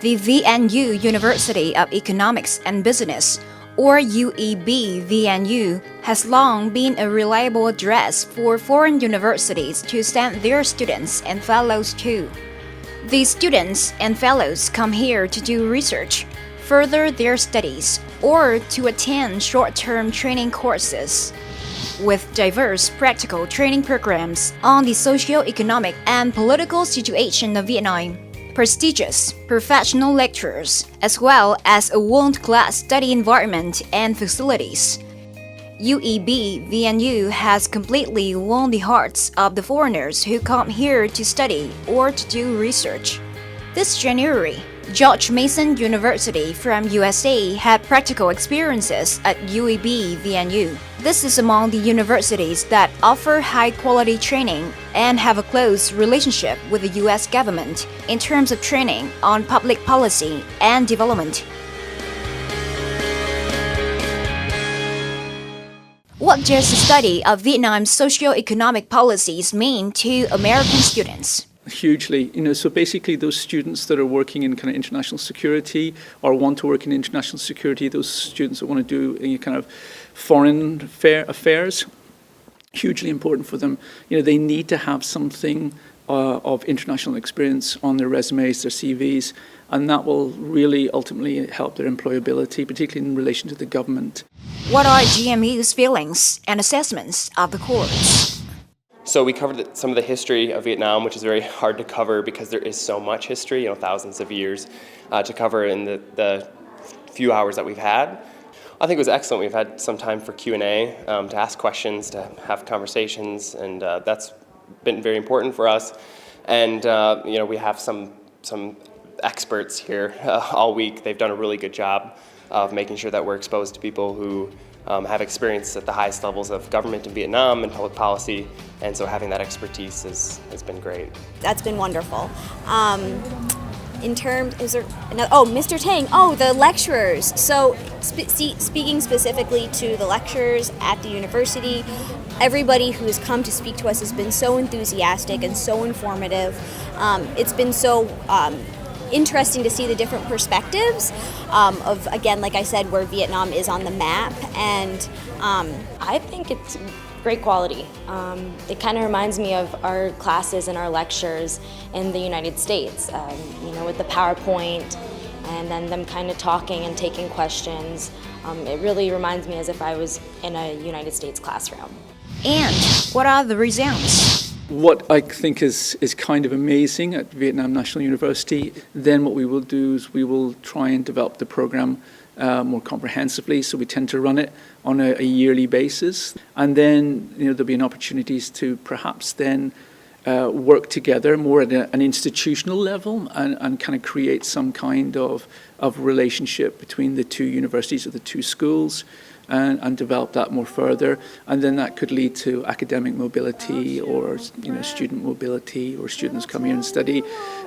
The VNU University of Economics and Business, or UEB-VNU, has long been a reliable address for foreign universities to send their students and fellows to. These students and fellows come here to do research, further their studies, or to attend short-term training courses. With diverse practical training programs on the socio-economic and political situation of Vietnam, prestigious professional lecturers, as well as a world-class study environment and facilities, UEB-VNU has completely won the hearts of the foreigners who come here to study or to do research. This January, George Mason University from USA had practical experiences at UEB-VNU. This is among the universities that offer high-quality training and have a close relationship with the US government in terms of training on public policy and development. What does the study of Vietnam's socio-economic policies mean to American students? Hugely, so basically those students that are working in kind of international security or want to work in international security, those students that want to do any kind of foreign affairs, hugely important for them. They need to have something of international experience on their resumes, their CVs, and that will really ultimately help their employability, particularly in relation to the government. What are GMU's feelings and assessments of the course? So we covered some of the history of Vietnam, which is very hard to cover because there is so much history, thousands of years to cover in the few hours that we've had. I think it was excellent. We've had some time for Q&A, to ask questions, to have conversations, and that's been very important for us. And we have some experts here all week. They've done a really good job of making sure that we're exposed to people who have experience at the highest levels of government in Vietnam and public policy, and so having that expertise has been great. That's been wonderful. In terms, Mr. Tang, the lecturers. So speaking specifically to the lecturers at the university, everybody who has come to speak to us has been so enthusiastic and so informative. It's been so interesting to see the different perspectives of, again, like I said, where Vietnam is on the map. And I think it's great quality. It kind of reminds me of our classes and our lectures in the United States, with the PowerPoint and then them kind of talking and taking questions. It really reminds me as if I was in a United States classroom. And what are the results? What I think is kind of amazing at Vietnam National University, then what we will do is we will try and develop the program more comprehensively. So we tend to run it on a yearly basis. And then there'll be an opportunities to perhaps then work together more at an institutional level and kind of create some kind of relationship between the two universities or the two schools. And develop that more further, and then that could lead to academic mobility or student mobility, or students come here and study,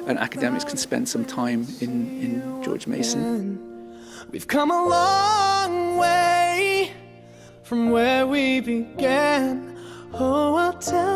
and academics can spend some time in George Mason. We've come a long way from where we began. Oh, I'll tell